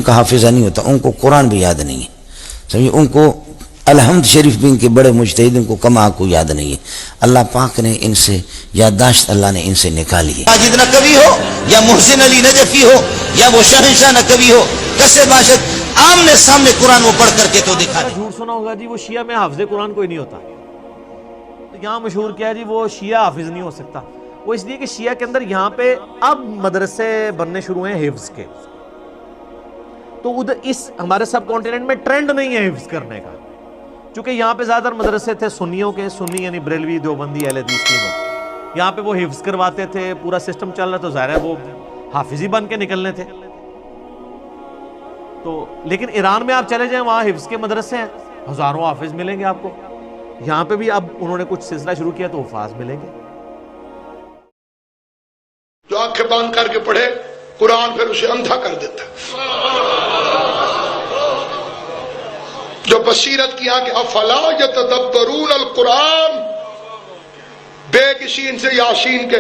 کا حافظہ نہیں ہوتا، ان کو قرآن بھی یاد نہیں ہے، سمجھے، ان کو الحمد شریف بھی ان کے بڑے مجتہد، ان کو کما کو یاد نہیں ہے۔ اللہ پاک نے ان سے یادداشت اللہ نے ان سے نکالی ہے۔ ماجد نقوی ہو یا محسن علی نجفی ہو یا وہ شہنشاہ نقوی ہو، کسے باشد آمنے سامنے قرآن وہ پڑھ کر کے تو دکھا دے۔ جھوٹ سنا ہوگا جی وہ شیعہ میں حافظ قرآن کوئی نہیں ہوتا، تو یہاں مشہور کیا ہے جی وہ شیعہ حافظ نہیں ہو سکتا، وہ اس لیے کہ شیعہ کے اندر یہاں پہ اب مدرسے بننے شروع ہیں حفظ کے، تو ادھر اس ہمارے سب کانٹیننٹ میں ٹرینڈ نہیں ہے حفظ کرنے کا، چونکہ یہاں پہ زیادہ تر مدرسے تھے سنیوں کے، سنی یعنی بریلوی، دیوبندی، اہل حدیث کے لوگ، یہاں پہ وہ حفظ کرواتے تھے، پورا سسٹم چل رہا، تو ظاہر ہے وہ حافظ ہی بن کے نکلنے تھے۔ تو لیکن ایران میں آپ چلے جائیں، وہاں حفظ کے مدرسے ہیں، ہزاروں حافظ ملیں گے آپ کو، یہاں پہ بھی اب انہوں نے کچھ سلسلہ شروع کیا تو حفاظ ملیں گے۔ جو آنکھیں بند کر کے پڑھے قرآن پھر اسے اندھا کر دیتا ہے، جو بصیرت کی آنکھیں افلا یتدبرون القرآن، بے کسی ان سے یاسین کے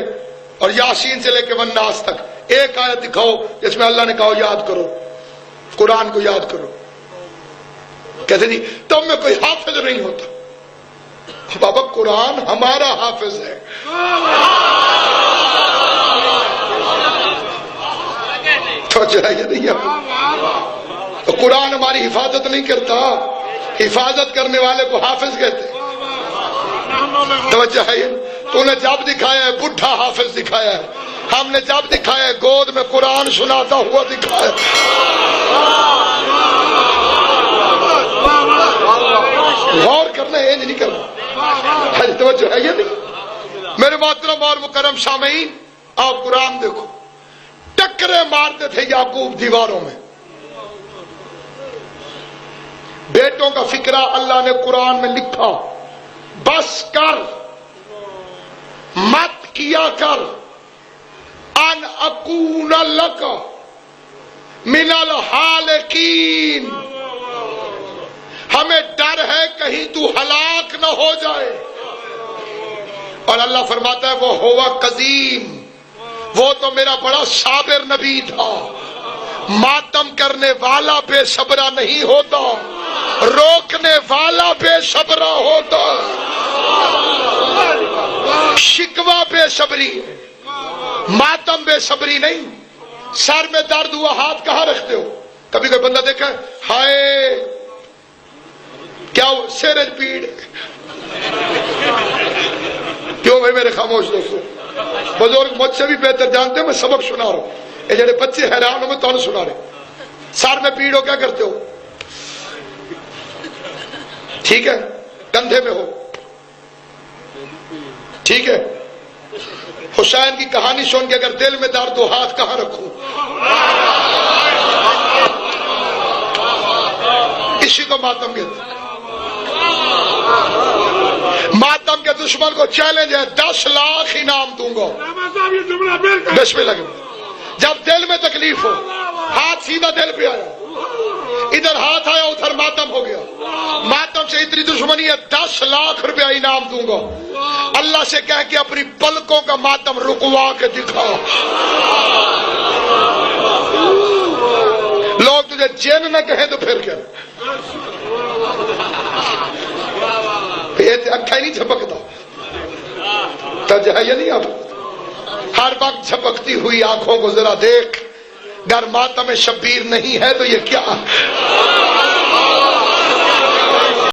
اور یاسین سے لے کے والناس تک ایک آیت دکھاؤ جس میں اللہ نے کہا یاد کرو، قرآن کو یاد کرو، کہتے نہیں تم میں کوئی حافظ نہیں ہوتا، بابا قرآن ہمارا حافظ ہے، تو قرآن ہماری حفاظت نہیں کرتا، حفاظت کرنے والے کو حافظ کہتے ہیں۔ توجہ ہے، تو نے جب دکھایا ہے بڈھا حافظ دکھایا ہے، ہم نے جب دکھایا ہے گود میں قرآن سناتا ہوا دکھایا ہے۔ غور کرنا ہے، نہیں کرنا، توجہ ہے یہ نہیں۔ میرے محترم اور مکرم سامعین، آپ قرآن دیکھو، ٹکرے مارتے تھے یعقوب دیواروں میں، بیٹوں کا فکرہ اللہ نے قرآن میں لکھا، بس کر، مت کیا کر، ان اکون لک من الحالکین، ہمیں ڈر ہے کہیں تو ہلاک نہ ہو جائے، اور اللہ فرماتا ہے وہ ہوا قدیم، وہ تو میرا بڑا صابر نبی تھا، ماتم کرنے والا بے صبرا نہیں ہوتا، روکنے والا بے صبرا ہوتا، شکوہ بے صبری ہے، ماتم بے صبری نہیں۔ سر میں درد ہوا ہاتھ کہاں رکھتے ہو؟ کبھی کوئی بندہ دیکھا ہے ہائے کیا سیرج پیڑ، کیوں بھائی میرے خاموش دوستو، بزرگ مجھ سے بھی بہتر جانتے ہیں، میں سبق سنا رہا ہوں، یہ جڑے بچے حیران ہو میں تو سنا رہے، سر میں پیڑ ہو کیا کرتے ہو؟ ٹھیک ہے، کندھے میں ہو، ٹھیک ہے، حسین کی کہانی سن کے اگر دل میں درد ہو ہاتھ کہاں رکھوں؟ اسی کو ماتم کہتے ہیں۔ ماتم کے دشمن کو چیلنج ہے، 10 لاکھ انعام دوں گا، بسم اللہ۔ جب دل میں تکلیف ہو، ہاتھ سیدھا دل پہ آیا، ادھر ہاتھ آیا ادھر ماتم ہو گیا، ماتم سے اتنی دشمنی ہے 10 لاکھ روپیہ انعام دوں گا، اللہ سے کہہ کے اپنی پلکوں کا ماتم رکوا کے دکھا، لوگ تجھے جن نہ کہیں تو پھر کیا، اکھا ہی نہیں جھپکتا، توجہ ہے یا نہیں؟ آپ ہر وقت جھپکتی ہوئی آنکھوں کو ذرا دیکھ، گر ماتم شبیر نہیں ہے تو یہ کیا